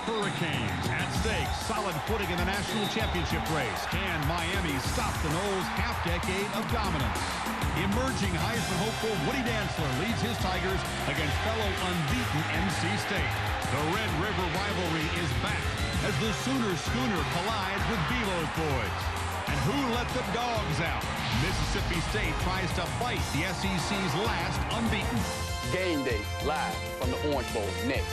Hurricanes at stake, solid footing in the national championship race. Can Miami stop the Noles' half-decade of dominance? Emerging Heisman hopeful Woody Dantzler leads his Tigers against fellow unbeaten NC State. The Red River rivalry is back as the Sooner Schooner collides with Bevo's boys. And who let the dogs out? Mississippi State tries to fight the SEC's last unbeaten. Game Day, live from the Orange Bowl, next.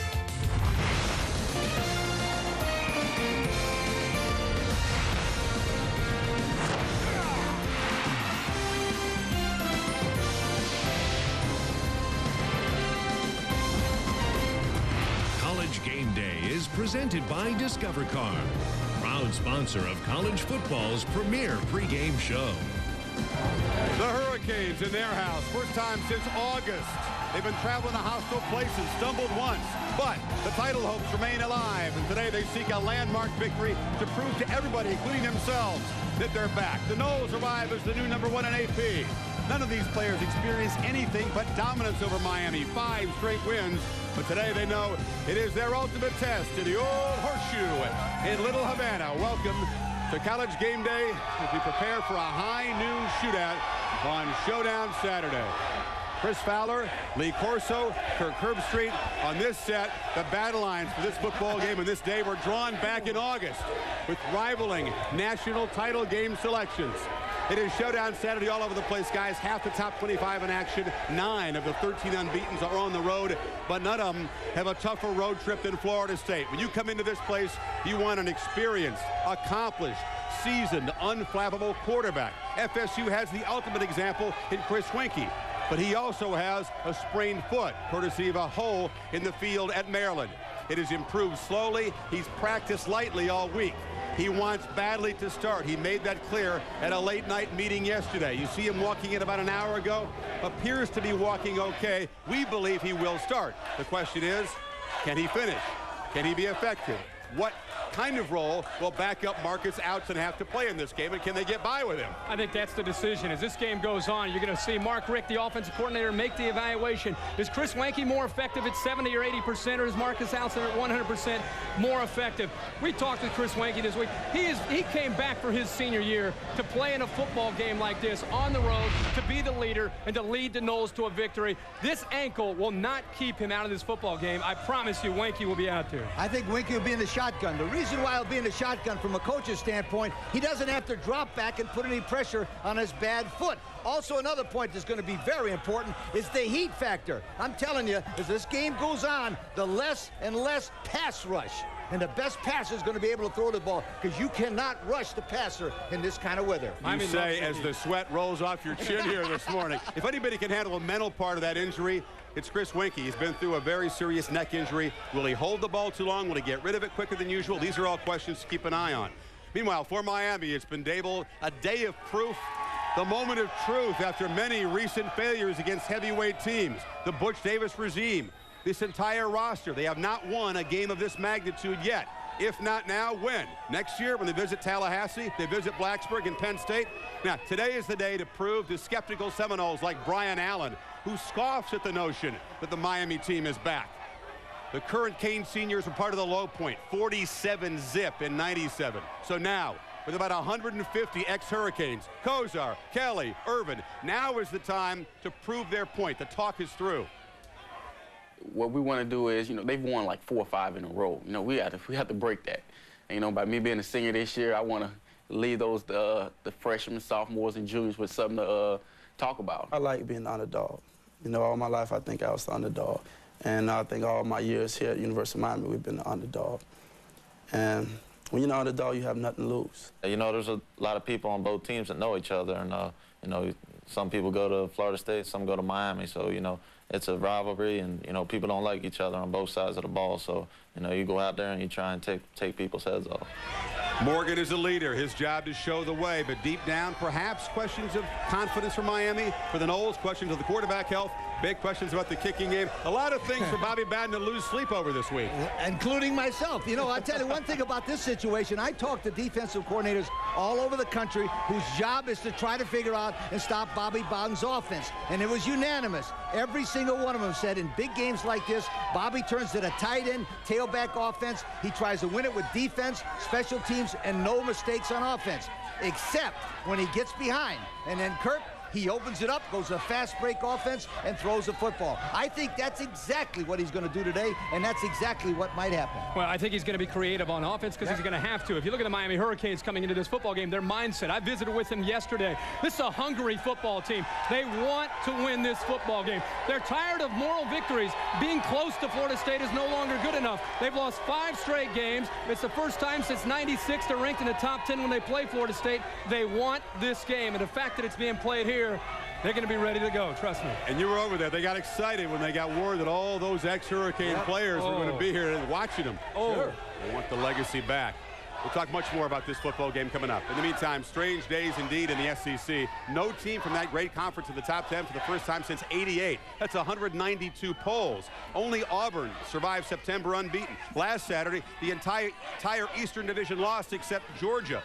College Game Day is presented by Discover Car, proud sponsor of college football's premier pregame show. The Hurricanes in their house, first time since August. They've been traveling to hostile places, stumbled once, but the title hopes remain alive, and today they seek a landmark victory to prove to everybody, including themselves, that they're back. The Noles arrive as the new #1 in AP. None of these players experience anything but dominance over Miami, 5 straight wins, but today they know it is their ultimate test to the old horseshoe in Little Havana. Welcome to College Game Day as we prepare for a high noon shootout on Showdown Saturday. Chris Fowler, Lee Corso, Kirk Herbstreit on this set. The battle lines for this football game and this day were drawn back in August with rivaling national title game selections. It is Showdown Saturday all over the place, guys. Half the top 25 in action. 9 of the 13 unbeatens are on the road, but none of them have a tougher road trip than Florida State. When you come into this place, you want an experienced, accomplished, seasoned, unflappable quarterback. FSU has the ultimate example in Chris Winkie, but he also has a sprained foot, courtesy of a hole in the field at Maryland. It has improved slowly. He's practiced lightly all week. He wants badly to start. He made that clear at a late-night meeting yesterday. You see him walking in about an hour ago. Appears to be walking okay. We believe he will start. The question is, can he finish? Can he be effective? What kind of role will backup Marcus Outzen have to play in this game, and can they get by with him? I think that's the decision. As this game goes on, you're going to see Mark Richt, the offensive coordinator, make the evaluation. Is Chris Winkie more effective at 70 or 80%, or is Marcus Outzen at 100% more effective? We talked to Chris Winkie this week. He came back for his senior year to play in a football game like this on the road, to be the leader, and to lead the Noles to a victory. This ankle will not keep him out of this football game. I promise you, Winkie will be out there. I think Winkie will be in the shotgun. The reason why he'll be in the shotgun from a coach's standpoint, he doesn't have to drop back and put any pressure on his bad foot. Also, another point that's going to be very important is the heat factor. I'm telling you, as this game goes on, the less and less pass rush. And the best passer is going to be able to throw the ball, because you cannot rush the passer in this kind of weather. You say as the sweat rolls off your chin here this morning. If anybody can handle a mental part of that injury, it's Chris Winkie. He's been through a very serious neck injury. Will he hold the ball too long? Will he get rid of it quicker than usual? These are all questions to keep an eye on. Meanwhile, for Miami, it's been a day of proof, the moment of truth after many recent failures against heavyweight teams. The Butch Davis regime, this entire roster, they have not won a game of this magnitude yet. If not now, when? Next year when they visit Tallahassee, they visit Blacksburg and Penn State? Now, today is the day to prove to skeptical Seminoles like Brian Allen, who scoffs at the notion that the Miami team is back. The current Kane seniors were part of the low point, 47-zip in '97. So now, with about 150 ex-Hurricanes, Kozar, Kelly, Irvin, now is the time to prove their point. The talk is through. What we want to do is, they've won like 4 or 5 in a row. We have to break that. And, by me being a senior this year, I want to leave those the freshmen, sophomores, and juniors with something to talk about. I like being the underdog. All my life I think I was the underdog. And I think all my years here at University of Miami, we've been the underdog. And when you're the underdog, you have nothing to lose. There's a lot of people on both teams that know each other. And, some people go to Florida State, some go to Miami. So, it's a rivalry, and, people don't like each other on both sides of the ball. So, you go out there and you try and take people's heads off. Morgan is a leader. His job to show the way, but deep down, perhaps questions of confidence for Miami. For the Noles, questions of the quarterback health, big questions about the kicking game. A lot of things for Bobby Baden to lose sleep over this week. Including myself. I'll tell you one thing about this situation. I talked to defensive coordinators all over the country whose job is to try to figure out and stop Bobby Bowden's offense. And it was unanimous. Every single one of them said in big games like this, Bobby turns to the tight end, tailback offense. He tries to win it with defense, special teams, and no mistakes on offense, except when he gets behind. And then Kirk, he opens it up, goes to a fast break offense, and throws the football. I think that's exactly what he's going to do today, and that's exactly what might happen. Well, I think he's going to be creative on offense because he's going to have to. If you look at the Miami Hurricanes coming into this football game, their mindset, I visited with them yesterday. This is a hungry football team. They want to win this football game. They're tired of moral victories. Being close to Florida State is no longer good enough. They've lost 5 straight games. It's the first time since '96 they're ranked in the top 10 when they play Florida State. They want this game, and the fact that it's being played here, they're going to be ready to go, trust me. And you were over there. They got excited when they got word that all those ex-Hurricane players were going to be here and watching them. Sure. They want the legacy back. We'll talk much more about this football game coming up. In the meantime, strange days indeed in the SEC. No team from that great conference in the top 10 for the first time since '88. That's 192 polls. Only Auburn survived September unbeaten. Last Saturday, the entire Eastern Division lost except Georgia.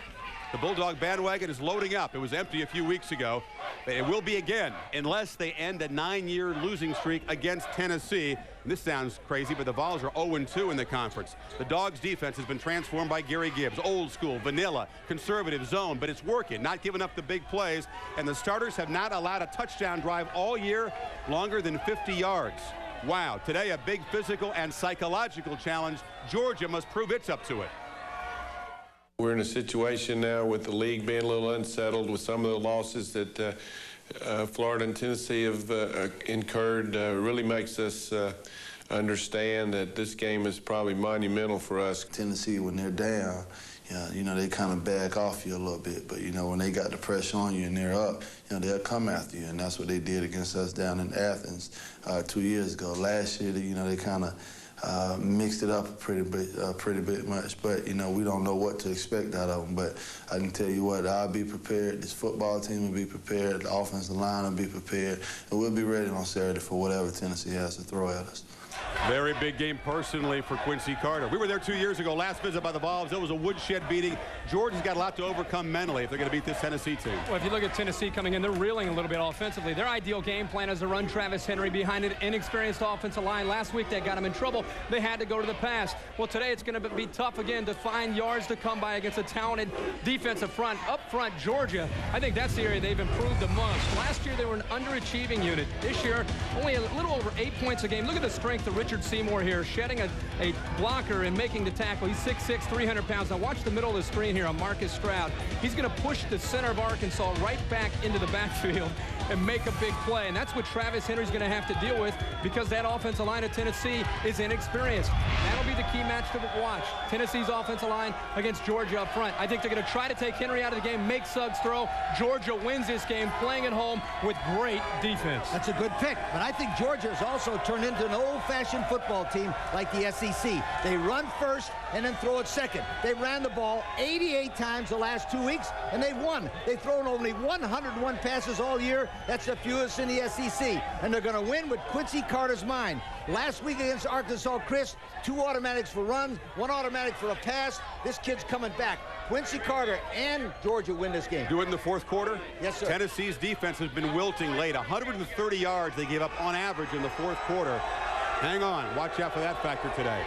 The Bulldog bandwagon is loading up. It was empty a few weeks ago. It will be again unless they end a 9-year losing streak against Tennessee. And this sounds crazy, but the Vols are 0-2 in the conference. The Dogs' defense has been transformed by Gary Gibbs. Old school, vanilla, conservative zone, but it's working, not giving up the big plays. And the starters have not allowed a touchdown drive all year longer than 50 yards. Wow, today a big physical and psychological challenge. Georgia must prove it's up to it. We're in a situation now with the league being a little unsettled with some of the losses that Florida and Tennessee have incurred. Really makes us understand that this game is probably monumental for us. Tennessee, when they're down, you know, they kind of back off you a little bit. But, you know, when they got the pressure on you and they're up, you know, they'll come after you. And that's what they did against us down in Athens 2 years ago. Last year, you know, they kind of mixed it up a pretty bit much, but you know, we don't know what to expect out of them. But I can tell you what, I'll be prepared. This football team will be prepared. The offensive line will be prepared, and we'll be ready on Saturday for whatever Tennessee has to throw at us. Very big game personally for Quincy Carter. We were there 2 years ago, last visit by the Vols. It was a woodshed beating. Georgia's got a lot to overcome mentally if they're going to beat this Tennessee team. Well, if you look at Tennessee coming in, they're reeling a little bit offensively. Their ideal game plan is to run Travis Henry behind an inexperienced offensive line. Last week, they got him in trouble. They had to go to the pass. Well, today it's going to be tough again to find yards to come by against a talented defensive front. Up front, Georgia, I think that's the area they've improved the most. Last year, they were an underachieving unit. This year, only a little over 8 points a game. Look at the strength of Richard Seymour here, shedding a blocker and making the tackle. He's 6'6", 300 pounds. Now watch the middle of the screen here on Marcus Stroud. He's going to push the center of Arkansas right back into the backfield and make a big play. And that's what Travis Henry's going to have to deal with because that offensive line of Tennessee is inexperienced. That'll be the key match to watch. Tennessee's offensive line against Georgia up front. I think they're going to try to take Henry out of the game, make Suggs throw. Georgia wins this game playing at home with great defense. That's a good pick, but I think Georgia has also turned into an old-fashioned football team like the SEC. They run first and then throw it second. They ran the ball 88 times the last 2 weeks, and they've won. They've thrown only 101 passes all year. That's the fewest in the SEC, and they're going to win with Quincy Carter's mind. Last week against Arkansas, Chris, 2 automatics for runs, 1 automatic for a pass. This kid's coming back. Quincy Carter and Georgia win this game. Do it in the fourth quarter? Yes, sir. Tennessee's defense has been wilting late. 130 yards they gave up on average in the fourth quarter. Hang on. Watch out for that factor today.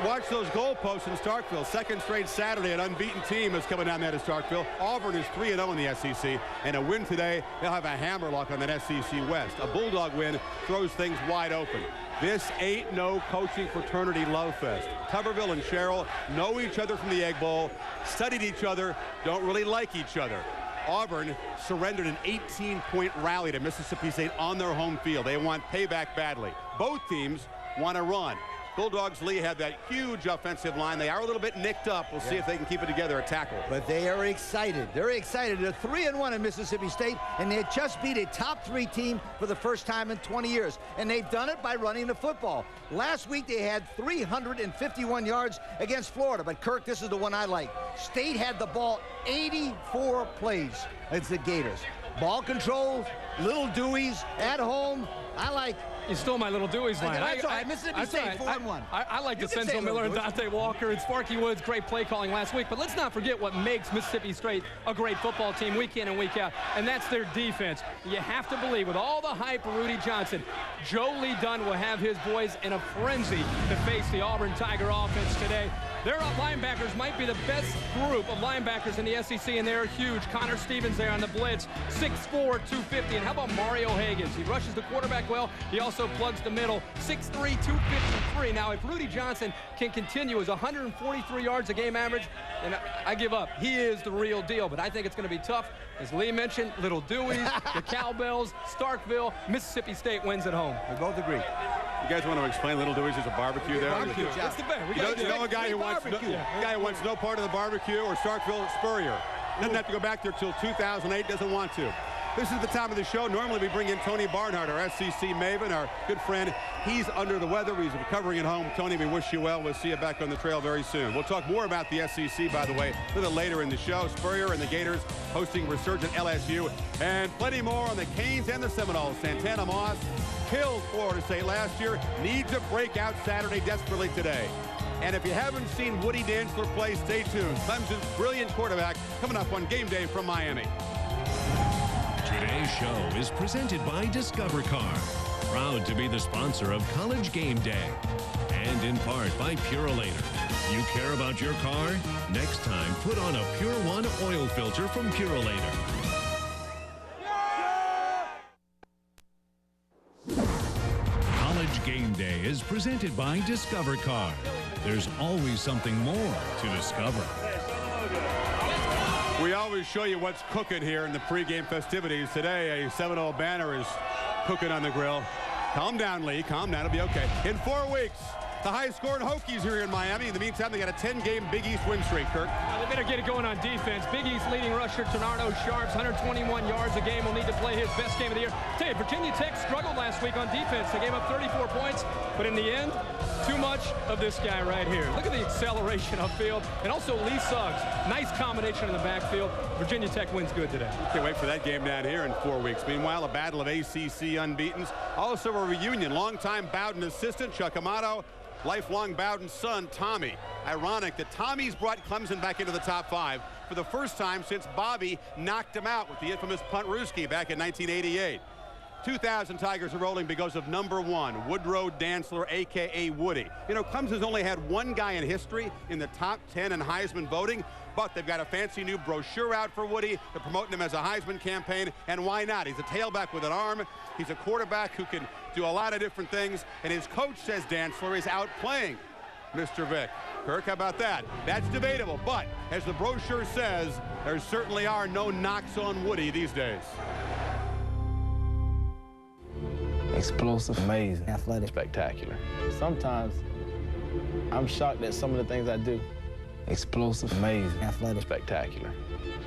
Watch those goalposts in Starkville. Second straight Saturday, an unbeaten team is coming down there to Starkville. Auburn is 3-0 in the SEC, and a win today, they'll have a hammerlock on that SEC West. A Bulldog win throws things wide open. This ain't no coaching fraternity love fest. Tuberville and Sherrill know each other from the Egg Bowl, studied each other, don't really like each other. Auburn surrendered an 18-point rally to Mississippi State on their home field. They want payback badly. Both teams want to run. Bulldogs Lee had that huge offensive line. They are a little bit nicked up. We'll see if they can keep it together at tackle. But they are excited. They're excited. They're 3-1 in Mississippi State, and they just beat a top 3 team for the first time in 20 years. And they've done it by running the football. Last week they had 351 yards against Florida. But Kirk, this is the one I like. State had the ball 84 plays against the Gators. Ball control, little Deweys at home. I like You stole my Little Dewey's line. That's all right. Mississippi State 4-1. I like You can say DeCenzo Miller and Little Dante Walker and Sparky Woods. Great play calling last week. But let's not forget what makes Mississippi State a great football team week in and week out, and that's their defense. You have to believe, with all the hype of Rudy Johnson, Joe Lee Dunn will have his boys in a frenzy to face the Auburn Tiger offense today. Their linebackers might be the best group of linebackers in the SEC, and they're huge. Connor Stevens there on the blitz, 6'4", 250. And how about Mario Higgins? He rushes the quarterback well. He also plugs the middle, 6'3", 253. Now, if Rudy Johnson can continue his 143 yards a game average, and I give up. He is the real deal, but I think it's going to be tough. As Lee mentioned, Little Dewey's, the Cowbells, Starkville, Mississippi State wins at home. We both agree. You guys want to explain Little Dewey's as a barbecue there? Barbecue. It's the best. You know a guy who wants no part of the barbecue, or Starkville Spurrier. Doesn't have to go back there till 2008, doesn't want to. This is the time of the show. Normally we bring in Tony Barnhart, our SEC maven, our good friend. He's under the weather. He's recovering at home. Tony, we wish you well. We'll see you back on the trail very soon. We'll talk more about the SEC, by the way, a little later in the show. Spurrier and the Gators hosting resurgent LSU, and plenty more on the Canes and the Seminoles. Santana Moss killed Florida State last year, needs a breakout Saturday desperately today. And if you haven't seen Woody Dantzler play, stay tuned. Clemson's brilliant quarterback coming up on Game Day from Miami. Today's show is presented by Discover Car, proud to be the sponsor of College Game Day, and in part by Purolator. You care about your car? Next time, put on a Pure One oil filter from Purolator. College Game Day is presented by Discover Car. There's always something more to discover. We always show you what's cooking here in the pregame festivities. Today, a Seminole banner is cooking on the grill. Calm down, Lee. Calm down. It'll be okay. In 4 weeks, the high-scoring Hokies are here in Miami. In the meantime, they got a 10-game Big East win streak, Kirk. They better get it going on defense. Big East leading rusher Ternardo Sharps, 121 yards a game, will need to play his best game of the year. I tell you, Virginia Tech struggled last week on defense. They gave up 34 points, but in the end, too much of this guy right here. Look at the acceleration upfield, and also Lee Suggs. Nice combination in the backfield. Virginia Tech wins good today. Can't wait for that game down here in 4 weeks. Meanwhile, a battle of ACC unbeatens. Also a reunion. Longtime Bowden assistant Chuck Amato, lifelong Bowden son Tommy. Ironic that Tommy's brought Clemson back into the top 5 for the first time since Bobby knocked him out with the infamous punt Ruski back in 1988. 2,000 Tigers are rolling because of #1, Woodrow Dantzler, a.k.a. Woody. You know, Clemson's only had one guy in history in the top 10 in Heisman voting, but they've got a fancy new brochure out for Woody. They're promoting him as a Heisman campaign, and why not? He's a tailback with an arm. He's a quarterback who can do a lot of different things, and his coach says Dantzler is outplaying Mr. Vick. Kirk, how about that? That's debatable, but as the brochure says, there certainly are no knocks on Woody these days. Explosive, amazing, athletic, spectacular. Sometimes I'm shocked at some of the things I do. Explosive, amazing, athletic, spectacular.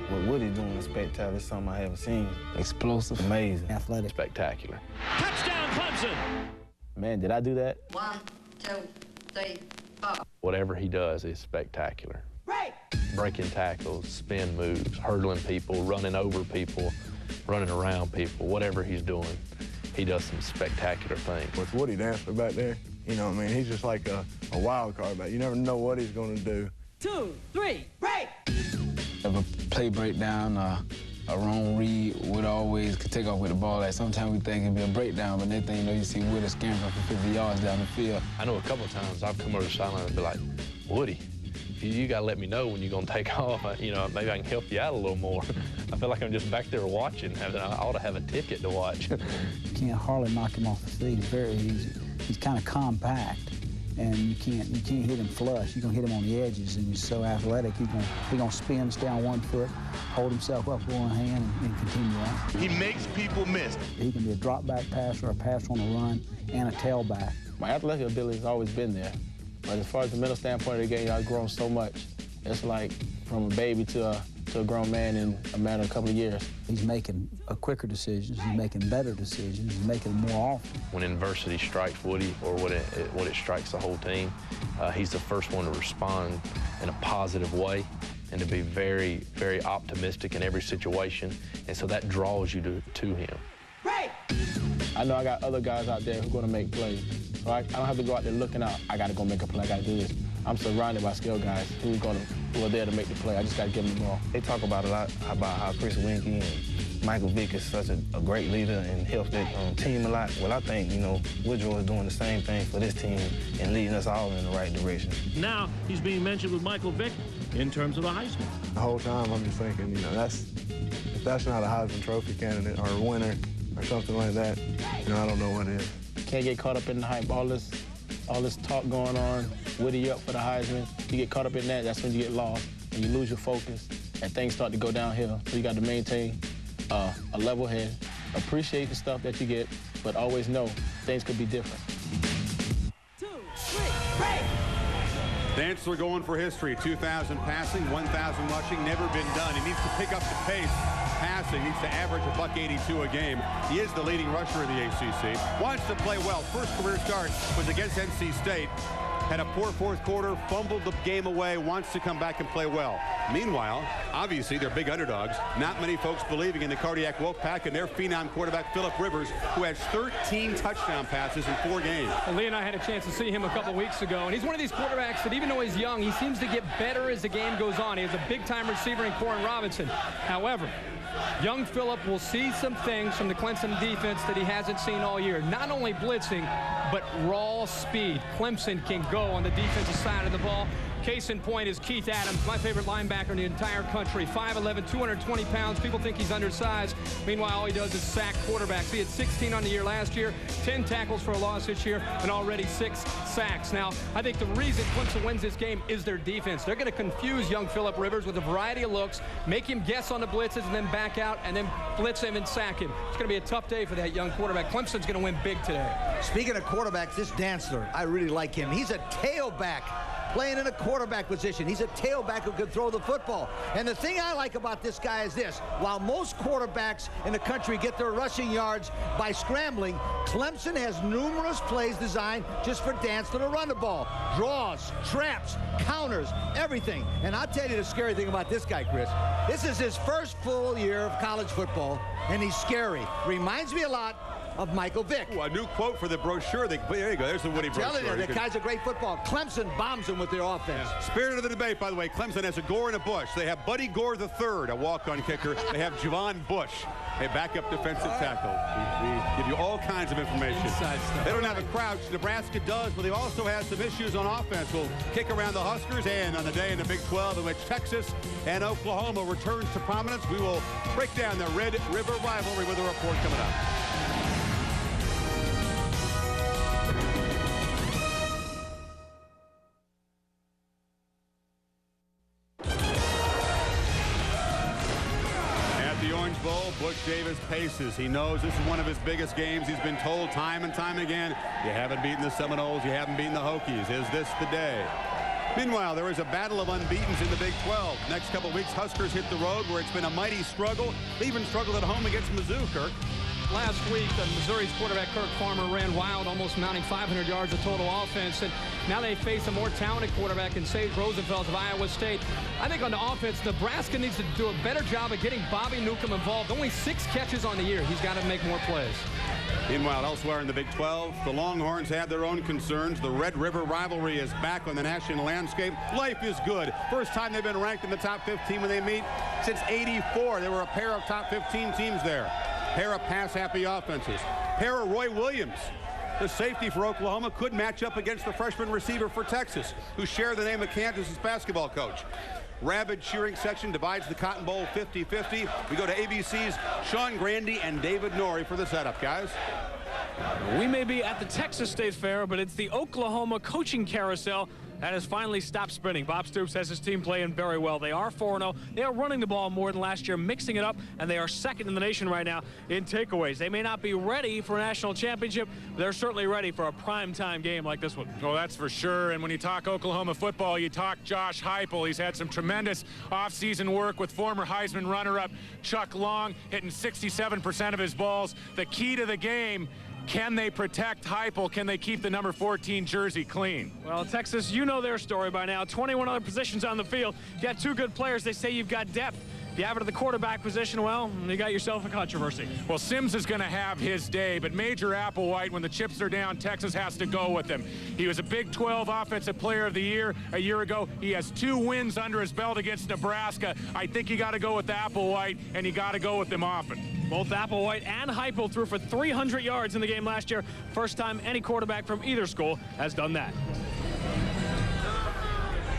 What Woody's doing is spectacular. It's something I haven't seen. Explosive, amazing, athletic, spectacular. Touchdown, Clemson! Man, did I do that? 1, 2, 3, 4. Whatever he does is spectacular. Right. Breaking tackles, spin moves, hurdling people, running over people, running around people, whatever he's doing. He does some spectacular things. With Woody Dantzler back there, you know what I mean? He's just like a wild card back. You never know what he's going to do. 2, 3, break! If a play breakdown, a wrong read, Wood always could take off with the ball. Like sometimes we think it'd be a breakdown, but next thing you know, you see Wood scampering for 50 yards down the field. I know a couple of times I've come over the sideline and be like, Woody, you got to let me know when you're going to take off. You know, maybe I can help you out a little more. I feel like I'm just back there watching. I ought to have a ticket to watch. You can't hardly knock him off his feet. He's kind of compact, and you can't hit him flush. You're gonna hit him on the edges, and he's so athletic. He's gonna spin, stay on one foot, hold himself up with one hand, and continue on. He makes people miss. He can be a drop back passer, a passer on the run, and a tailback. My athletic ability has always been there, but as far as the mental standpoint of the game, I've grown so much. It's like from a baby to a grown man in a matter of a couple of years. He's making quicker decisions. He's making better decisions. He's making them more often. When adversity strikes Woody, or when it strikes the whole team, he's the first one to respond in a positive way and to be very, very optimistic in every situation. And so that draws you to him. Break! I know I got other guys out there who are going to make plays. So I don't have to go out there looking out, I got to go make a play, I got to do this. I'm surrounded by skilled guys who are there to make the play. I just got to give them the ball. They talk about a lot about how Chris Winkie and Michael Vick is such a great leader and helps their team a lot. Well, I think, Woodrow is doing the same thing for this team and leading us all in the right direction. Now he's being mentioned with Michael Vick in terms of the Heisman. The whole time I'm just thinking, if that's not a Heisman Trophy candidate or a winner or something like that, I don't know what is. Can't get caught up in the hype. All this talk going on, Woody up for the Heisman. You get caught up in that, that's when you get lost and you lose your focus and things start to go downhill. So you got to maintain a level head, appreciate the stuff that you get, but always know things could be different. 2, 3, break! Dantzler going for history. 2,000 passing, 1,000 rushing, never been done. He needs to pick up the pace. Passing, needs to average $182 a game. He is the leading rusher in the ACC. Wants to play well. First career start was against NC State. Had a poor fourth quarter, fumbled the game away, wants to come back and play well. Meanwhile, obviously, they're big underdogs. Not many folks believing in the Cardiac Wolfpack and their phenom quarterback, Phillip Rivers, who has 13 touchdown passes in 4 games. Well, Lee and I had a chance to see him a couple weeks ago, and he's one of these quarterbacks that even though he's young, he seems to get better as the game goes on. He has a big-time receiver in Corin Robinson. However, young Phillip will see some things from the Clemson defense that he hasn't seen all year. Not only blitzing, but raw speed. Clemson can go on the defensive side of the ball. Case in point is Keith Adams, my favorite linebacker in the entire country. 5'11", 220 pounds. People think he's undersized. Meanwhile, all he does is sack quarterbacks. He had 16 on the year last year, 10 tackles for a loss this year, and already 6 sacks. Now, I think the reason Clemson wins this game is their defense. They're going to confuse young Phillip Rivers with a variety of looks, make him guess on the blitzes, and then back out, and then blitz him and sack him. It's going to be a tough day for that young quarterback. Clemson's going to win big today. Speaking of quarterbacks, this Dantzler, I really like him. He's a tailback playing in a quarterback position. He's a tailback who can throw the football. And the thing I like about this guy is this. While most quarterbacks in the country get their rushing yards by scrambling, Clemson has numerous plays designed just for Dantzler to run the ball. Draws, traps, counters, everything. And I'll tell you the scary thing about this guy, Chris. This is his first full year of college football, and he's scary. Reminds me a lot of Michael Vick. Ooh, a new quote for the brochure. There you go. There's the Woody brochure. Telling you, the guy's a great football. Clemson bombs him with their offense. Yeah. Spirit of the debate, by the way. Clemson has a Gore and a Bush. They have Buddy Gore III, a walk-on kicker. They have Javon Bush, a backup defensive tackle. We give you all kinds of information. They don't have a crouch. Nebraska does, but they also have some issues on offense. We'll kick around the Huskers, and on the day in the Big 12 in which Texas and Oklahoma returns to prominence, we will break down the Red River rivalry with a report coming up. Butch Davis paces. He knows this is one of his biggest games. He's been told time and time again, you haven't beaten the Seminoles, you haven't beaten the Hokies. Is this the day? Meanwhile, there is a battle of unbeatens in the Big 12. Next couple weeks, Huskers hit the road where it's been a mighty struggle. They even struggled at home against Mizzou, Kirk. Last week, Missouri's quarterback Kirk Farmer ran wild, almost mounting 500 yards of total offense. And now they face a more talented quarterback in Sage Rosenfels of Iowa State. I think on the offense, Nebraska needs to do a better job of getting Bobby Newcomb involved. Only 6 catches on the year. He's got to make more plays. Meanwhile, elsewhere in the Big 12, the Longhorns have their own concerns. The Red River rivalry is back on the national landscape. Life is good. First time they've been ranked in the top 15 when they meet since '84. There were a pair of top 15 teams there. Pair of pass-happy offenses. Pair of Roy Williams, the safety for Oklahoma, could match up against the freshman receiver for Texas, who share the name of Kansas's basketball coach. Rabid cheering section divides the Cotton Bowl 50-50. We go to ABC's Sean Grandy and David Norrie for the setup, guys. We may be at the Texas State Fair, but it's the Oklahoma coaching carousel that has finally stopped spinning. Bob Stoops has his team playing very well. They are 4-0. They are running the ball more than last year, mixing it up, and they are second in the nation right now in takeaways. They may not be ready for a national championship, but they're certainly ready for a primetime game like this one. Oh, that's for sure. And when you talk Oklahoma football, you talk Josh Heupel. He's had some tremendous offseason work with former Heisman runner-up Chuck Long, hitting 67% of his balls. The key to the game, can they protect Heupel? Can they keep the number 14 jersey clean? Well, Texas, you know their story by now. 21 other positions on the field. You got 2 good players. They say you've got depth. You have it at the quarterback position, well, you got yourself a controversy. Well, Sims is going to have his day, but Major Applewhite, when the chips are down, Texas has to go with him. He was a Big 12 Offensive Player of the Year a year ago. He has 2 wins under his belt against Nebraska. I think you got to go with Applewhite, and you got to go with him often. Both Applewhite and Heupel threw for 300 yards in the game last year. First time any quarterback from either school has done that.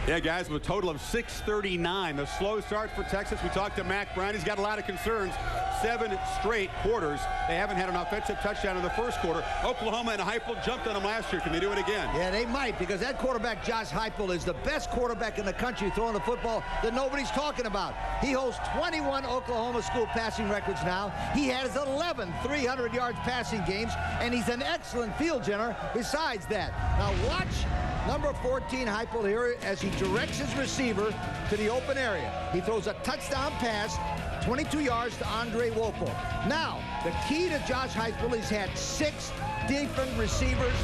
Yeah, guys, with a total of 639. The slow start for Texas. We talked to Mac Brown. He's got a lot of concerns. 7 straight quarters. They haven't had an offensive touchdown in the first quarter. Oklahoma and Heupel jumped on them last year. Can they do it again? Yeah, they might, because that quarterback, Josh Heupel, is the best quarterback in the country throwing the football that nobody's talking about. He holds 21 Oklahoma school passing records now. He has 11 300 yards passing games, and he's an excellent field general besides that. Now watch number 14 Heupel here as he directs his receiver to the open area. He throws a touchdown pass, 22 yards to Andre Wolfel. Now, the key to Josh Heupel, he's had 6 different receivers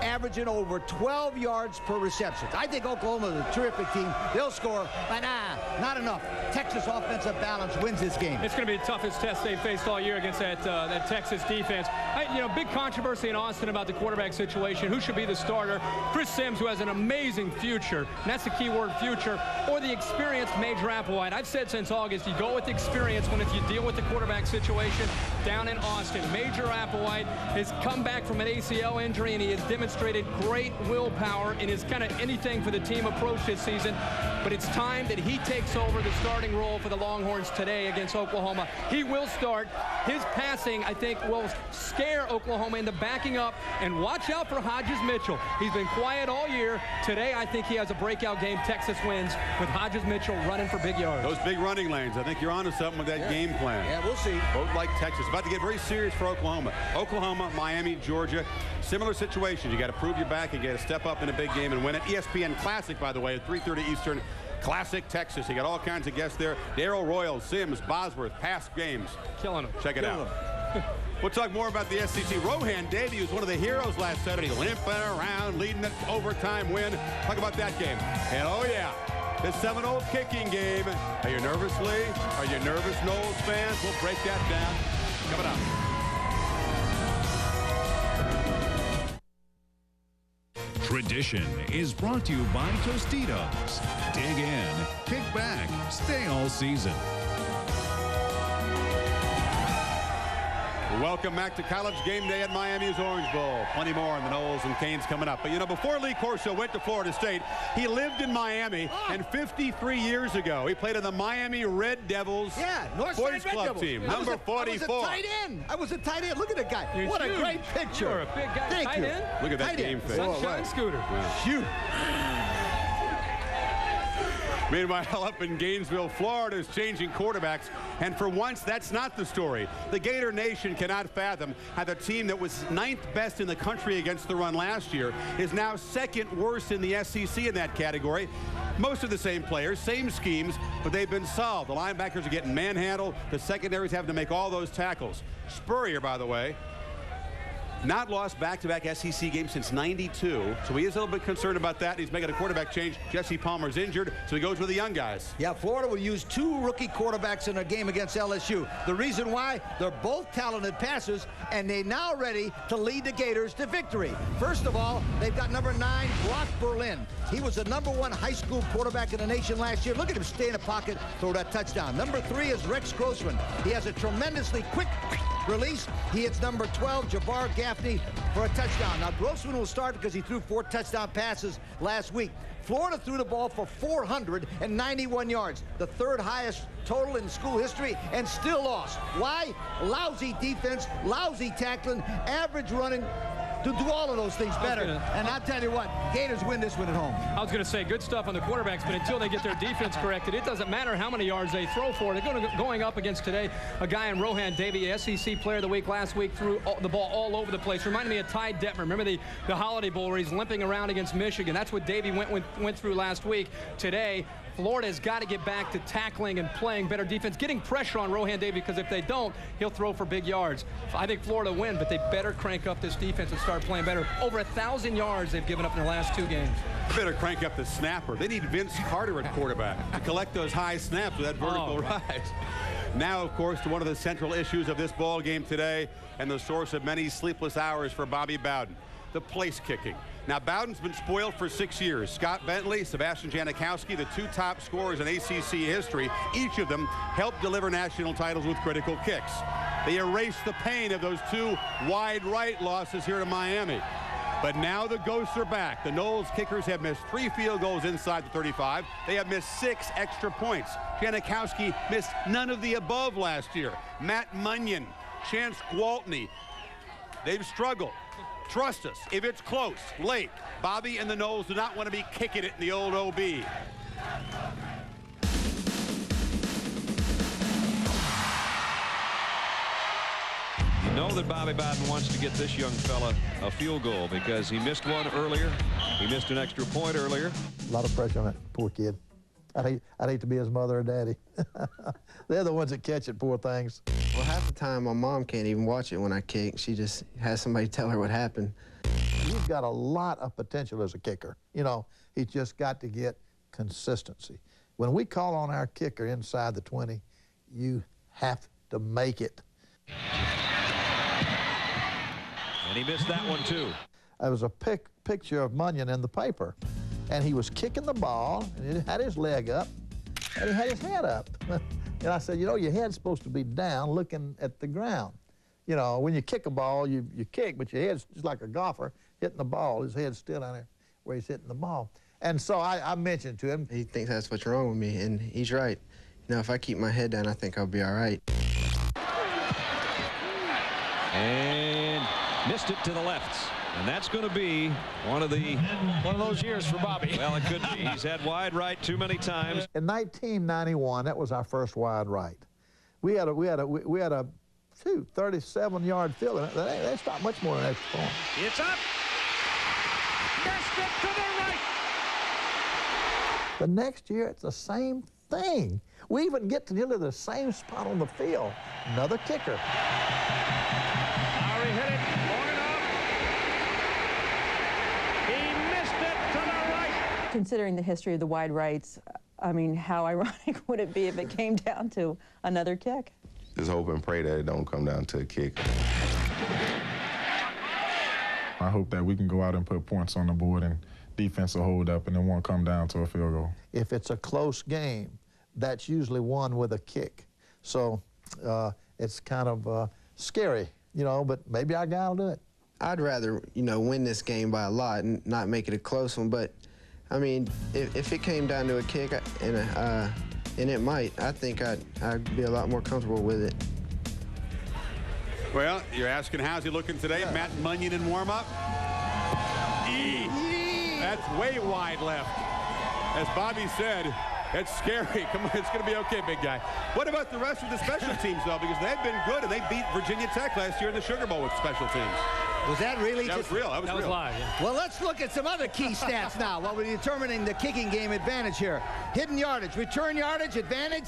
averaging over 12 yards per reception. I think Oklahoma is a terrific team. They'll score, but not enough. Texas offensive balance wins this game. It's going to be the toughest test they've faced all year against that Texas defense. Big controversy in Austin about the quarterback situation. Who should be the starter? Chris Sims, who has an amazing future, and that's the key word, future, or the experienced Major Applewhite. I've said since August, you go with experience if you deal with the quarterback situation down in Austin. Major Applewhite has come back from an ACL injury, and he has demonstrated great willpower in his kind of anything for the team approach this season. But it's time that he takes over the starting role for the Longhorns today against Oklahoma. He will start. His passing, I think, will scare Oklahoma into backing up. And watch out for Hodges Mitchell. He's been quiet all year. Today, I think he has a breakout game. Texas wins with Hodges Mitchell running for big yards. Those big running lanes, I think you're onto something with that game plan. Yeah, we'll see. Both like Texas. About to get very serious for Oklahoma. Oklahoma, Miami, Georgia. Similar situations. You got to prove your back. You got to step up in a big game and win it. ESPN Classic, by the way, at 3:30 Eastern. Classic Texas. You got all kinds of guests there. Darrell Royal, Sims, Bosworth, past games. Killing them. Check it out. We'll talk more about the SEC. Rohan Davey was one of the heroes last Saturday, limping around, leading an overtime win. Talk about that game. And oh yeah, the Seminole kicking game. Are you nervous, Lee? Are you nervous, Knowles fans? We'll break that down. Coming up. Tradition is brought to you by Tostitos. Dig in, kick back, stay all season. Welcome back to College Game Day at Miami's Orange Bowl. Plenty more on the Knowles and Canes coming up. But, before Lee Corso went to Florida State, he lived in Miami, and 53 years ago, he played on the Miami Red Devils Boys Club team, number 44. I was a tight end. Look at the guy. What a great picture. You're a big guy. Thank you. Look at that game face. Sunshine Scooter. Shoot. Meanwhile, up in Gainesville, Florida is changing quarterbacks, and for once, that's not the story. The Gator Nation cannot fathom how the team that was 9th best in the country against the run last year is now 2nd worst in the SEC in that category. Most of the same players, same schemes, but they've been solved. The linebackers are getting manhandled. The secondaries having to make all those tackles. Spurrier, by the way, not lost back-to-back SEC games since '92, so he is a little bit concerned about that. He's making a quarterback change. Jesse Palmer's injured, so he goes with the young guys. Yeah, Florida will use 2 rookie quarterbacks in a game against LSU. The reason why? They're both talented passers, and they're now ready to lead the Gators to victory. First of all, they've got number 9, Brock Berlin. He was the number 1 high school quarterback in the nation last year. Look at him stay in the pocket, throw that touchdown. Number 3 is Rex Grossman. He has a tremendously quick release. He hits number 12, Jabbar Gaffney, for a touchdown. Now, Grossman will start because he threw 4 touchdown passes last week. Florida threw the ball for 491 yards, the 3rd highest total in school history, and still lost. Why? Lousy defense, lousy tackling, average running, to do all of those things better. And I'll tell you what, Gators win this one at home. I was going to say, good stuff on the quarterbacks, but until they get their defense corrected, it doesn't matter how many yards they throw for. They're going up against today a guy in Rohan Davey, SEC Player of the Week last week, threw the ball all over the place. Reminded me of Ty Detmer. Remember the Holiday Bowl where he's limping around against Michigan? That's what Davey went through last week. Today, Florida's got to get back to tackling and playing better defense, getting pressure on Rohan Davey, because if they don't, he'll throw for big yards. I think Florida win, but they better crank up this defense and start start playing better. Over 1,000 yards they've given up in their last 2 games. Better crank up the snapper. They need Vince Carter at quarterback to collect those high snaps with that vertical rise. Now, of course, to one of the central issues of this ball game today and the source of many sleepless hours for Bobby Bowden, the place kicking. Now, Bowden's been spoiled for 6 years. Scott Bentley, Sebastian Janikowski, the 2 top scorers in ACC history, each of them helped deliver national titles with critical kicks. They erased the pain of those 2 wide right losses here to Miami. But now the ghosts are back. The Noles kickers have missed 3 field goals inside the 35. They have missed 6 extra points. Janikowski missed none of the above last year. Matt Munyon, Chance Gwaltney, they've struggled. Trust us, if it's close, late, Bobby and the Noles do not want to be kicking it in the old OB. You know that Bobby Bowden wants to get this young fella a field goal because he missed one earlier. He missed an extra point earlier. A lot of pressure on that poor kid. I'd hate to be his mother or daddy. They're the ones that catch it, poor things. Well, half the time my mom can't even watch it when I kick. She just has somebody tell her what happened. You've got a lot of potential as a kicker. You know, he's just got to get consistency. When we call on our kicker inside the 20, you have to make it. And he missed that one, too. There was a picture of Munyon in the paper, and he was kicking the ball, and he had his leg up, and he had his head up. And I said, you know, your head's supposed to be down looking at the ground. You know, when you kick a ball, you kick, but your head's just like a golfer hitting the ball. His head's still down there where he's hitting the ball. And so I mentioned to him. He thinks that's what's wrong with me, and he's right. You know, if I keep my head down, I think I'll be all right. And missed it to the left. And that's going to be one of those years for Bobby. Well, it could be. He's had wide right too many times. In 1991, that was our first wide right. We had a 37-yard field. That's not much more than an extra point. It's up. Missed it to the right. The next year, it's the same thing. We even get to nearly the same spot on the field. Another kicker. Lowry hit it. Considering the history of the wide rights, I mean, how ironic would it be if it came down to another kick? Just hope and pray that it don't come down to a kick. I hope that we can go out and put points on the board and defense will hold up and it won't come down to a field goal. If it's a close game, that's usually won with a kick. So it's kind of scary, you know, but maybe our guy will do it. I'd rather, you know, win this game by a lot and not make it a close one, but I mean, if it came down to a kick, and it might, I think I'd be a lot more comfortable with it. Well, you're asking how's he looking today? Yeah. Matt Munyon in warm-up. That's way wide left. As Bobby said, it's scary. Come on, it's going to be okay, big guy. What about the rest of the special teams, though? Because they've been good, and they beat Virginia Tech last year in the Sugar Bowl with special teams. Was that really? That was real. That was real. Live, yeah. Well, let's look at some other key stats now while we're determining the kicking game advantage here. Hidden yardage, return yardage, advantage,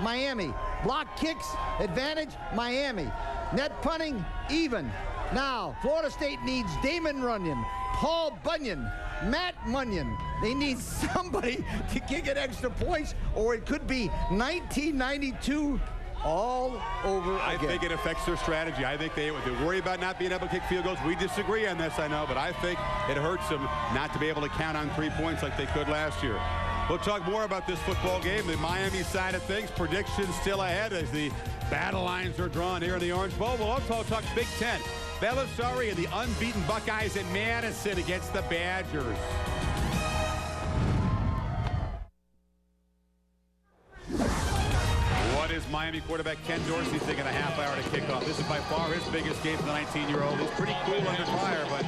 Miami. Block kicks, advantage, Miami. Net punting, even. Now, Florida State needs Damon Runyon, Paul Bunyan, Matt Munyon. They need somebody to kick at extra points, or it could be 1992 all over again. I think it affects their strategy. I think they worry about not being able to kick field goals. We disagree on this, I know, but I think it hurts them not to be able to count on 3 points like they could last year. We'll talk more about this football game, the Miami side of things. Predictions still ahead as the battle lines are drawn here in the Orange Bowl. We'll also talk Big Ten. Belisari and the unbeaten Buckeyes in Madison against the Badgers. What is Miami quarterback Ken Dorsey taking a half hour to kick off? This is by far his biggest game for the 19-year-old. He's pretty cool under fire, but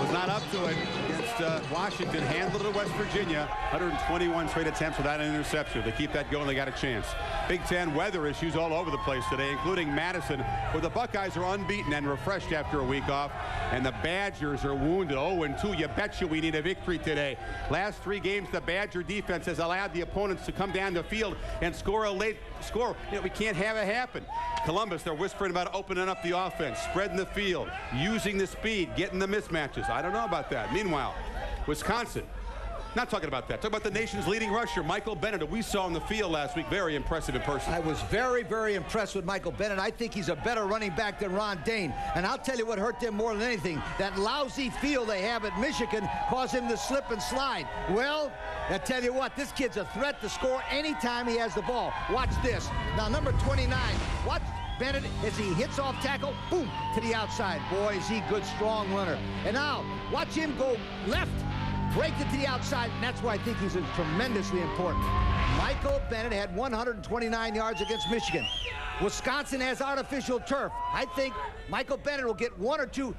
was not up to it against Washington. Handled it at West Virginia. 121 straight attempts without an interception. If they keep that going, they got a chance. Big Ten weather issues all over the place today, including Madison, where the Buckeyes are unbeaten and refreshed after a week off. And the Badgers are wounded 0-2. You betcha we need a victory today. Last 3 games, the Badger defense has allowed the opponents to come down the field and score a late score. You know, we can't have it happen. Columbus, they're whispering about opening up the offense, spreading the field, using the speed, getting the mismatches. I don't know about that. Meanwhile, Wisconsin, not talking about that. Talk about the nation's leading rusher, Michael Bennett, who we saw on the field last week. Very impressive in person. I was very, very impressed with Michael Bennett. I think he's a better running back than Ron Dane. And I'll tell you what hurt them more than anything. That lousy field they have at Michigan caused him to slip and slide. Well, I tell you what, this kid's a threat to score anytime he has the ball. Watch this. Now, number 29. Watch Bennett as he hits off tackle. Boom, to the outside. Boy, is he a good, strong runner. And now, watch him go left. Break it to the outside, and that's why I think he's tremendously important. Michael Bennett had 129 yards against Michigan. Wisconsin has artificial turf. I think Michael Bennett will get 1 or 2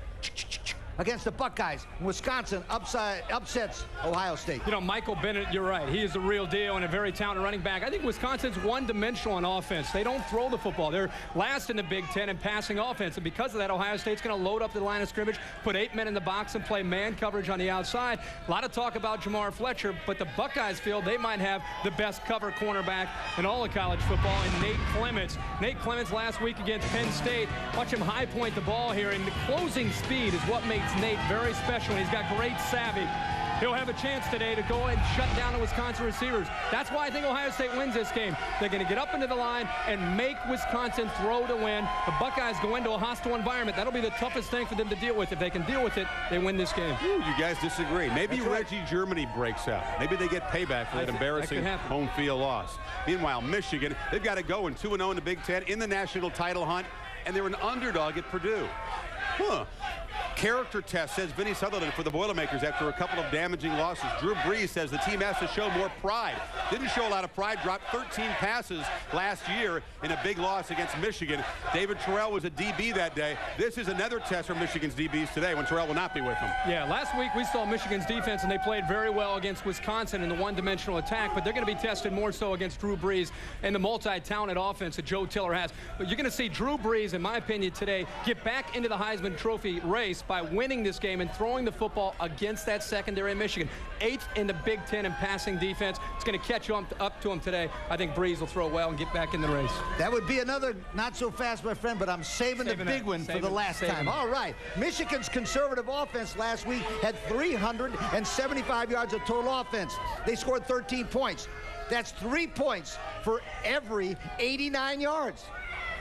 against the Buckeyes. Wisconsin upsets Ohio State. You know, Michael Bennett, you're right. He is the real deal and a very talented running back. I think Wisconsin's one-dimensional on offense. They don't throw the football. They're last in the Big Ten in passing offense. And because of that, Ohio State's going to load up the line of scrimmage, put 8 men in the box, and play man coverage on the outside. A lot of talk about Jamar Fletcher, but the Buckeyes feel they might have the best cover cornerback in all of college football, and Nate Clements. Nate Clements last week against Penn State. Watch him high point the ball here, and the closing speed is what makes Nate very special. He's got great savvy. He'll have a chance today to go and shut down the Wisconsin receivers. That's why I think Ohio State wins this game. They're going to get up into the line and make Wisconsin throw to win. The Buckeyes go into a hostile environment. That'll be the toughest thing for them to deal with. If they can deal with it, they win this game. Ooh, you guys disagree. Maybe Reggie Germany breaks out. Maybe they get payback for that embarrassing home field loss. Meanwhile, Michigan, they've got to go in 2-0 in the Big Ten in the national title hunt, and they're an underdog at Purdue. Character test, says Vinny Sutherland for the Boilermakers after a couple of damaging losses. Drew Brees says the team has to show more pride. Didn't show a lot of pride, dropped 13 passes last year in a big loss against Michigan. David Terrell was a DB that day. This is another test for Michigan's DBs today when Terrell will not be with them. Yeah, last week we saw Michigan's defense, and they played very well against Wisconsin in the one-dimensional attack, but they're going to be tested more so against Drew Brees and the multi-talented offense that Joe Tiller has. But you're going to see Drew Brees, in my opinion, today get back into the Heisman Trophy race by winning this game and throwing the football against that secondary Michigan. 8th in the Big Ten in passing defense. It's going to catch up to him today. I think Brees will throw well and get back in the race. That would be another not so fast, my friend, but I'm saving the big one for the last time. All right. Michigan's conservative offense last week had 375 yards of total offense. They scored 13 points. That's 3 points for every 89 yards.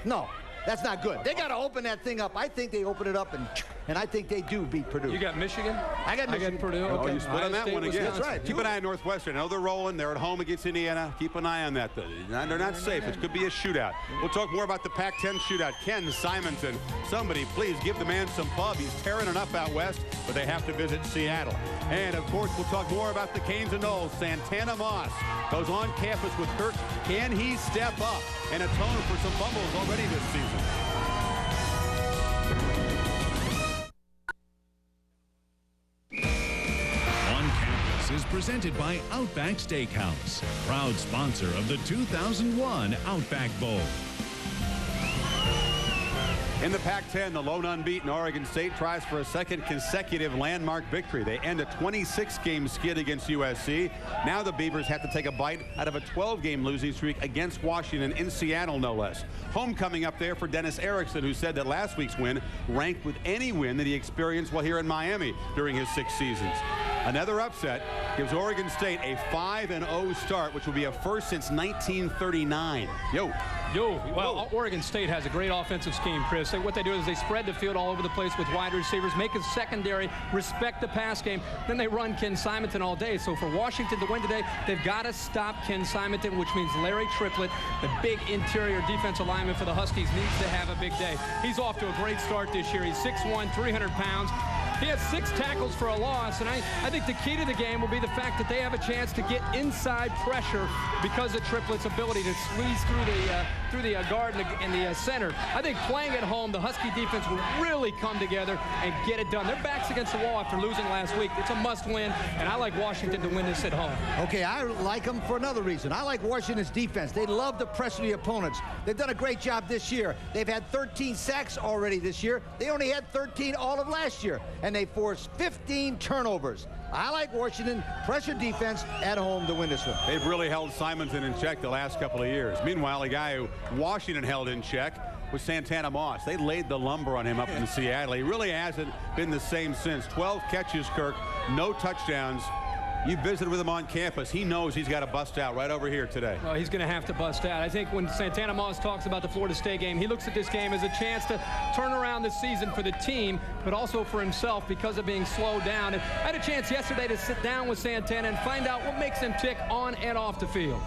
No. That's not good. They got to open that thing up. I think they open it up, and I think they do beat Purdue. You got Michigan? I got Michigan. Purdue. Oh, Okay. you split on that one again. That's right. Keep an eye on Northwestern. I know they're rolling. They're at home against Indiana. Keep an eye on that. They're not safe. It could be a shootout. We'll talk more about the Pac-10 shootout. Ken Simonton, somebody please give the man some pub. He's tearing it up out west, but they have to visit Seattle. And, of course, we'll talk more about the Canes and Knowles. Santana Moss goes on campus with Kirk. Can he step up and atone for some fumbles already this season? On Campus is presented by Outback Steakhouse, proud sponsor of the 2001 Outback Bowl. In the Pac-10, the lone unbeaten Oregon State tries for a second consecutive landmark victory. They end a 26-game skid against USC. Now the Beavers have to take a bite out of a 12-game losing streak against Washington in Seattle, no less. Homecoming up there for Dennis Erickson, who said that last week's win ranked with any win that he experienced while here in Miami during his 6 seasons. Another upset gives Oregon State a 5-0 start, which will be a first since 1939. Well, Oregon State has a great offensive scheme, Chris. What they do is they spread the field all over the place with wide receivers, make a secondary, respect the pass game. Then they run Ken Simonton all day. So for Washington to win today, they've got to stop Ken Simonton, which means Larry Triplett, the big interior defensive lineman for the Huskies, needs to have a big day. He's off to a great start this year. He's 6'1", 300 pounds. He had 6 tackles for a loss, and I think the key to the game will be the fact that they have a chance to get inside pressure because of Triplett's ability to squeeze through the guard in the center. I think playing at home, the Husky defense will really come together and get it done. Their back's against the wall after losing last week. It's a must-win, and I like Washington to win this at home. Okay, I like them for another reason. I like Washington's defense. They love to pressure the opponents. They've done a great job this year. They've had 13 sacks already this year. They only had 13 all of last year, and they forced 15 turnovers. I like Washington pressure defense at home to win this one. They've really held Simonton in check the last couple of years. Meanwhile, a guy who Washington held in check was Santana Moss. They laid the lumber on him up in Seattle. He really hasn't been the same since. 12 catches, Kirk, no touchdowns. You visited with him on campus. He knows he's got to bust out right over here today. Well, he's going to have to bust out. I think when Santana Moss talks about the Florida State game, he looks at this game as a chance to turn around the season for the team, but also for himself because of being slowed down. And I had a chance yesterday to sit down with Santana and find out what makes him tick on and off the field.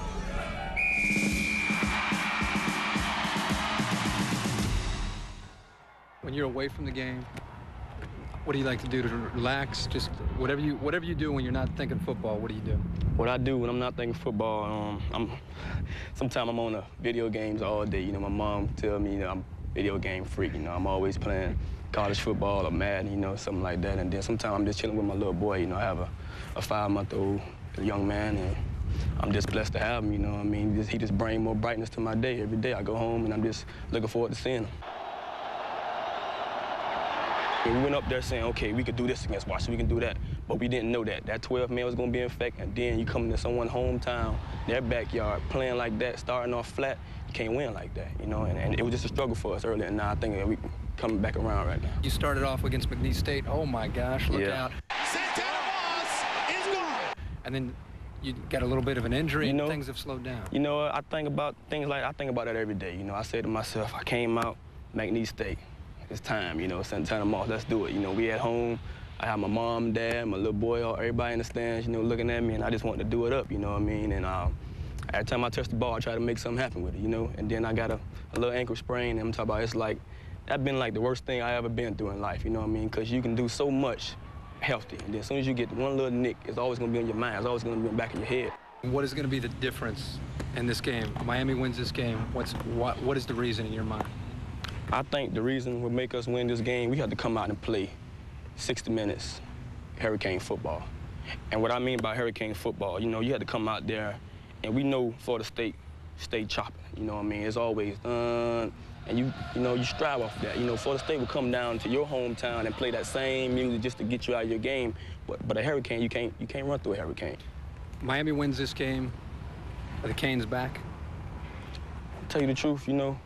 When you're away from the game, what do you like to do to relax? Just whatever you do when you're not thinking football, what do you do? What I do when I'm not thinking football, sometimes I'm on the video games all day. You know, my mom tells me, I'm a video game freak. You know, I'm always playing college football or Madden, you know, something like that. And then sometimes I'm just chilling with my little boy. You know, I have a 5-month-old young man, and I'm just blessed to have him. You know what I mean? He just brings more brightness to my day. Every day I go home, and I'm just looking forward to seeing him. We went up there saying, okay, we could do this against Washington, we can do that. But we didn't know that 12 man was going to be in effect. And then you come to someone's hometown, their backyard, playing like that, starting off flat, you can't win like that, you know? And it was just a struggle for us earlier, and now I think that we're coming back around right now. You started off against McNeese State. Oh, my gosh, look out. Santana Moss is gone. And then you got a little bit of an injury, and things have slowed down. You know, I think about things like, I think about that every day. You know, I say to myself, I came out, McNeese State. It's time, you know, Santana Moss, let's do it. You know, we at home, I have my mom, dad, my little boy, everybody in the stands, you know, looking at me, and I just wanted to do it up, you know what I mean? And every time I touch the ball, I try to make something happen with it, you know? And then I got a little ankle sprain, and I'm talking about, it's like, that's been like the worst thing I ever been through in life, you know what I mean? Because you can do so much healthy, and then as soon as you get one little nick, it's always going to be on your mind, it's always going to be in the back of your head. What is going to be the difference in this game? Miami wins this game. What is the reason in your mind? I think the reason will make us win this game, we have to come out and play 60 minutes Hurricane football. And what I mean by Hurricane football, you know, you had to come out there, and we know Florida State stay chopping, you know what I mean? It's always done, and you know, you strive off that. You know, Florida State will come down to your hometown and play that same music just to get you out of your game, but a Hurricane, you can't run through a Hurricane. Miami wins this game. Are the Canes back? To tell you the truth, you know,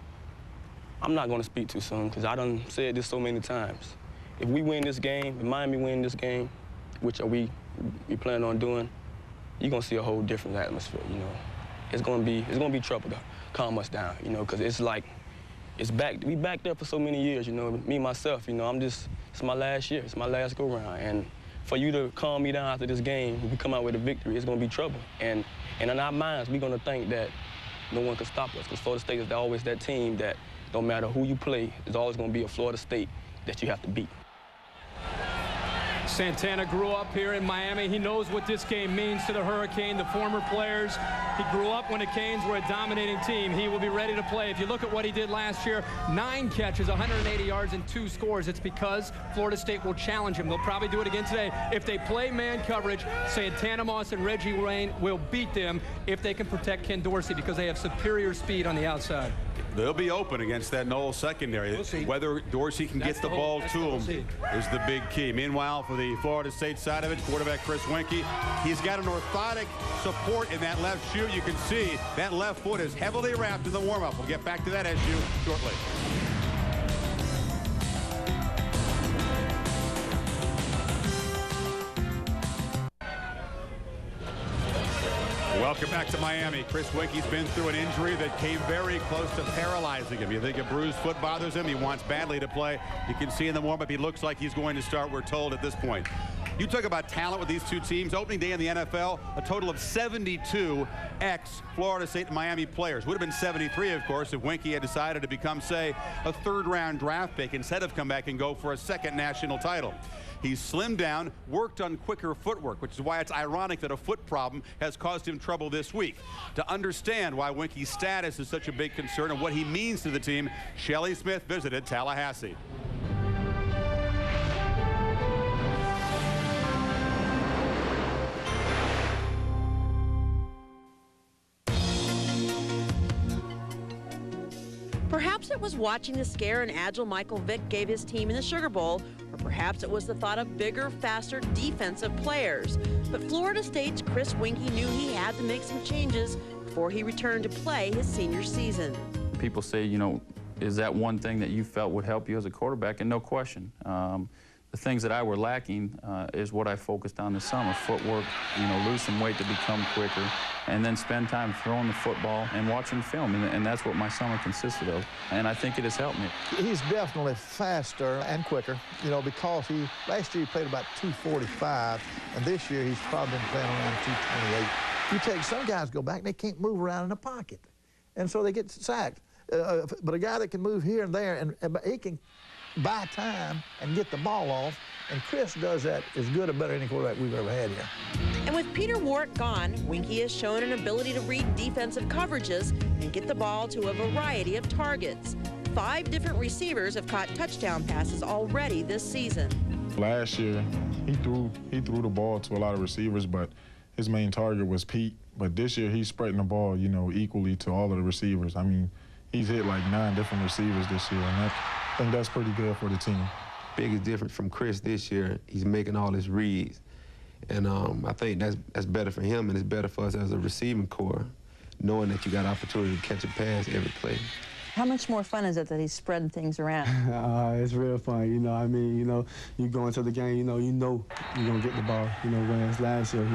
I'm not going to speak too soon because I done said this so many times. If we win this game, if Miami win this game, which we plan on doing, you're going to see a whole different atmosphere, you know. It's going to be trouble to calm us down, you know, because it's like, we backed up for so many years, you know. Me, myself, you know, it's my last year. It's my last go-round. And for you to calm me down after this game, if we come out with a victory, it's going to be trouble. And in our minds, we're going to think that no one can stop us because Florida State is always that team that no matter who you play, there's always going to be a Florida State that you have to beat. Santana grew up here in Miami. He knows what this game means to the Hurricane, the former players. He grew up when the Canes were a dominating team. He will be ready to play. If you look at what he did last year, 9 catches, 180 yards, and 2 scores. It's because Florida State will challenge him. They'll probably do it again today. If they play man coverage, Santana Moss and Reggie Wayne will beat them if they can protect Ken Dorsey because they have superior speed on the outside. They'll be open against that Noel secondary. We'll Whether Dorsey can get the ball to him is the big key. Meanwhile, for the Florida State side of it, quarterback Chris Winkie, he's got an orthotic support in that left shoe. You can see that left foot is heavily wrapped in the warm-up. We'll get back to that issue shortly. Welcome back to Miami. Chris Winkie's been through an injury that came very close to paralyzing him. You think a bruised foot bothers him? He wants badly to play. You can see in the warm-up he looks like he's going to start, we're told, at this point. You talk about talent with these two teams. Opening day in the NFL, a total of 72 ex-Florida State and Miami players. Would have been 73, of course, if Winky had decided to become, say, a third-round draft pick instead of come back and go for a second national title. He's slimmed down, worked on quicker footwork, which is why it's ironic that a foot problem has caused him trouble this week. To understand why Winky's status is such a big concern and what he means to the team, Shelley Smith visited Tallahassee. Perhaps it was watching the scare and agile Michael Vick gave his team in the Sugar Bowl, or perhaps it was the thought of bigger, faster defensive players. But Florida State's Chris Winky knew he had to make some changes before he returned to play his senior season. People say, you know, is that one thing that you felt would help you as a quarterback? And no question. The things that I were lacking is what I focused on this summer. Footwork, you know, lose some weight to become quicker, and then spend time throwing the football and watching film. And that's what my summer consisted of. And I think it has helped me. He's definitely faster and quicker, you know, because last year he played about 245, and this year he's probably been playing around 228. You take some guys go back and they can't move around in the pocket, and so they get sacked. But a guy that can move here and there, and he can buy time and get the ball off, and Chris does that as good or better than any quarterback we've ever had here. And with Peter Warrick gone, Winky has shown an ability to read defensive coverages and get the ball to a variety of targets. 5 different receivers have caught touchdown passes already this season. Last year, he threw the ball to a lot of receivers, but his main target was Pete. But this year, he's spreading the ball, you know, equally to all of the receivers. I mean, he's hit like 9 different receivers this year, and I think that's pretty good for the team. Biggest difference from Chris this year, he's making all his reads. And I think that's better for him, and it's better for us as a receiving core, knowing that you got opportunity to catch a pass every play. How much more fun is it that he's spreading things around? It's real fun, you know. I mean, you know, you go into the game, you know you're going to get the ball. You know, whereas last year, you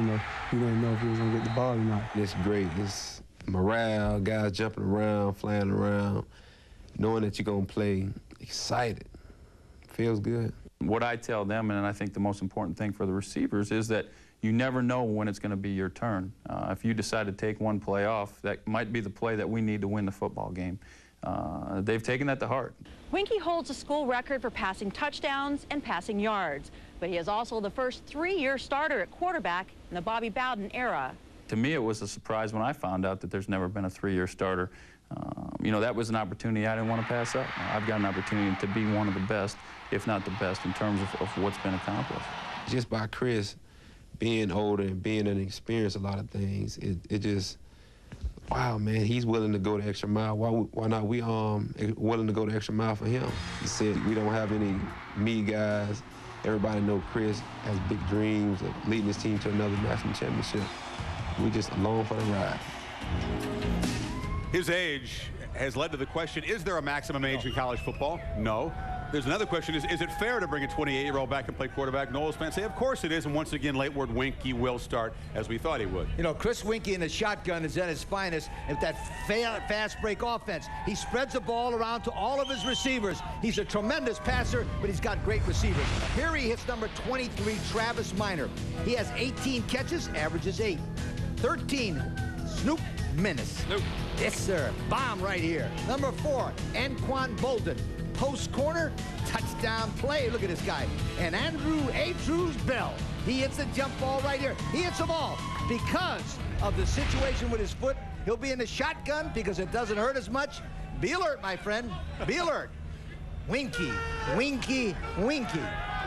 didn't know if you was going to get the ball or not. It's great. It's morale, guys jumping around, flying around, knowing that you're going to play excited. Feels good. What I tell them, and I think the most important thing for the receivers, is that you never know when it's going to be your turn. If you decide to take one play off, that might be the play that we need to win the football game. They've taken that to heart. Winky holds a school record for passing touchdowns and passing yards, but he is also the first 3-year starter at quarterback in the Bobby Bowden era. To me, it was a surprise when I found out that there's never been a 3-year starter. You know, that was an opportunity I didn't want to pass up. I've got an opportunity to be one of the best, if not the best, in terms of what's been accomplished. Just by Chris being older and being an experienced a lot of things, it just, wow, man, he's willing to go the extra mile. Why not we willing to go the extra mile for him? He said we don't have any me guys. Everybody know Chris has big dreams of leading his team to another national championship. We just along for the ride. His age has led to the question, is there a maximum age in college football? No. There's another question, is it fair to bring a 28-year-old back and play quarterback? Knowles fans say, of course it is, and once again, late word Winky will start as we thought he would. You know, Chris Winky in the shotgun is at his finest with that fast break offense. He spreads the ball around to all of his receivers. He's a tremendous passer, but he's got great receivers. Here he hits number 23, Travis Minor. He has 18 catches, averages 8. 13, Snoop Menace. Snoop. Yes, sir. Bomb right here. Number 4, Anquan Bolden. Post corner, touchdown play. Look at this guy. And Andrew Atruz Bell. He hits the jump ball right here. He hits them all because of the situation with his foot. He'll be in the shotgun because it doesn't hurt as much. Be alert, my friend. Be alert. Winky, Winky, Winky.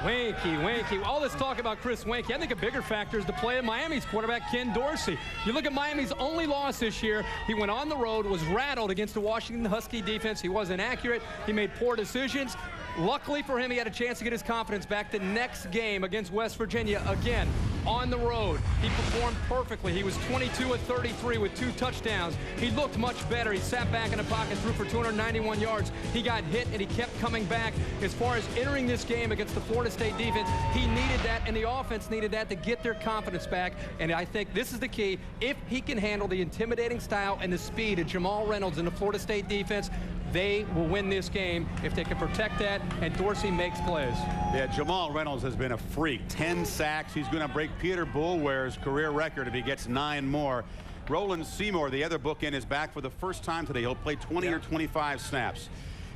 Winky, Winky. All this talk about Chris Winky, I think a bigger factor is the play of Miami's quarterback, Ken Dorsey. You look at Miami's only loss this year. He went on the road, was rattled against the Washington Husky defense. He wasn't accurate. He made poor decisions. Luckily for him, he had a chance to get his confidence back the next game against West Virginia. Again, on the road, he performed perfectly. He was 22 of 33 with 2 touchdowns. He looked much better. He sat back in the pocket, threw for 291 yards. He got hit, and he kept coming back. As far as entering this game against the Florida State defense, he needed that, and the offense needed that to get their confidence back. And I think this is the key. If he can handle the intimidating style and the speed of Jamal Reynolds in the Florida State defense, they will win this game if they can protect that and Dorsey makes plays. Yeah, Jamal Reynolds has been a freak. 10 sacks. He's going to break Peter Boulware's career record if he gets 9 more. Roland Seymour, the other bookend, is back for the first time today. He'll play 20 or 25 snaps.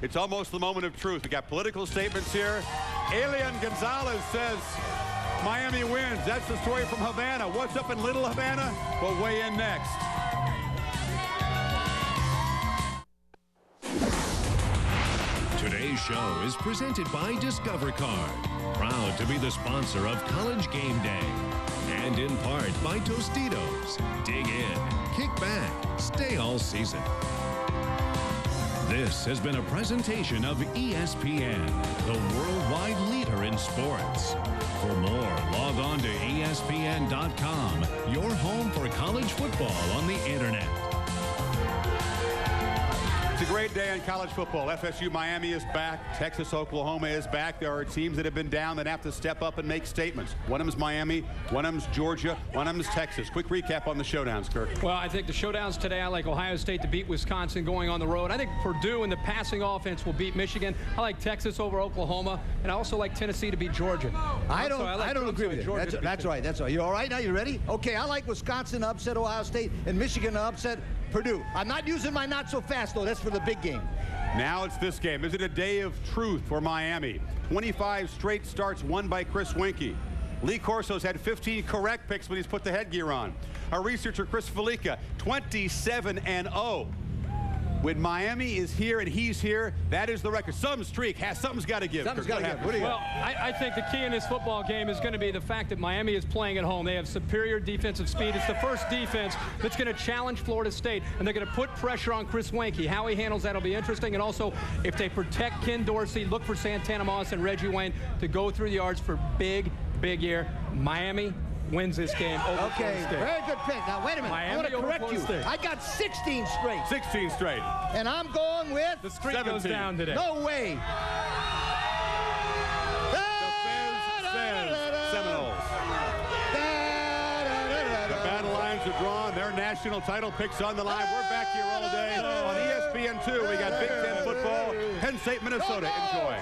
It's almost the moment of truth. We got political statements here. Elian Gonzalez says Miami wins. That's the story from Havana. What's up in Little Havana? We'll weigh in next. Today's show is presented by Discover Card, proud to be the sponsor of College Game Day, and in part by Tostitos. Dig in, kick back, stay all season. This has been a presentation of ESPN, the worldwide leader in sports. For more, log on to ESPN.com, your home for college football on the internet. It's a great day in college football. FSU Miami is back. Texas Oklahoma is back. There are teams that have been down that have to step up and make statements. One of them's Miami, one of them's Georgia, one of them's Texas. Quick recap on the showdowns, Kirk. Well, I think the showdowns today, I like Ohio State to beat Wisconsin going on the road. I think Purdue in the passing offense will beat Michigan. I like Texas over Oklahoma, and I also like Tennessee to beat Georgia. I don't agree with you. That's right. That's right. You all right now? You ready? Okay, I like Wisconsin to upset Ohio State and Michigan to upset Purdue. I'm not using my not so fast, though. That's for the big game. Now it's this game. Is it a day of truth for Miami? 25 straight starts won by Chris Winkie. Lee Corso's had 15 correct picks when he's put the headgear on. Our researcher, Chris Felica, 27-0. When Miami is here and he's here, that is the record. Some streak something's got to give. Something's got to give. What do you Well, got? I think the key in this football game is going to be the fact that Miami is playing at home. They have superior defensive speed. It's the first defense that's going to challenge Florida State, and they're going to put pressure on Chris Winkie. How he handles that will be interesting. And also, if they protect Ken Dorsey, look for Santana Moss and Reggie Wayne to go through the yards for big year. Miami wins this game over Okay, Florida State. very good pick. Now, wait a minute. Miami I want to over correct you. Florida State. I got 16 straight. 16 straight. And I'm going with... The streak goes down today. No way. Seminoles. The battle lines are drawn. Their national title picks on the line. We're back here all day on ESPN2. We got Big Ten football. Penn State, Minnesota. Enjoy.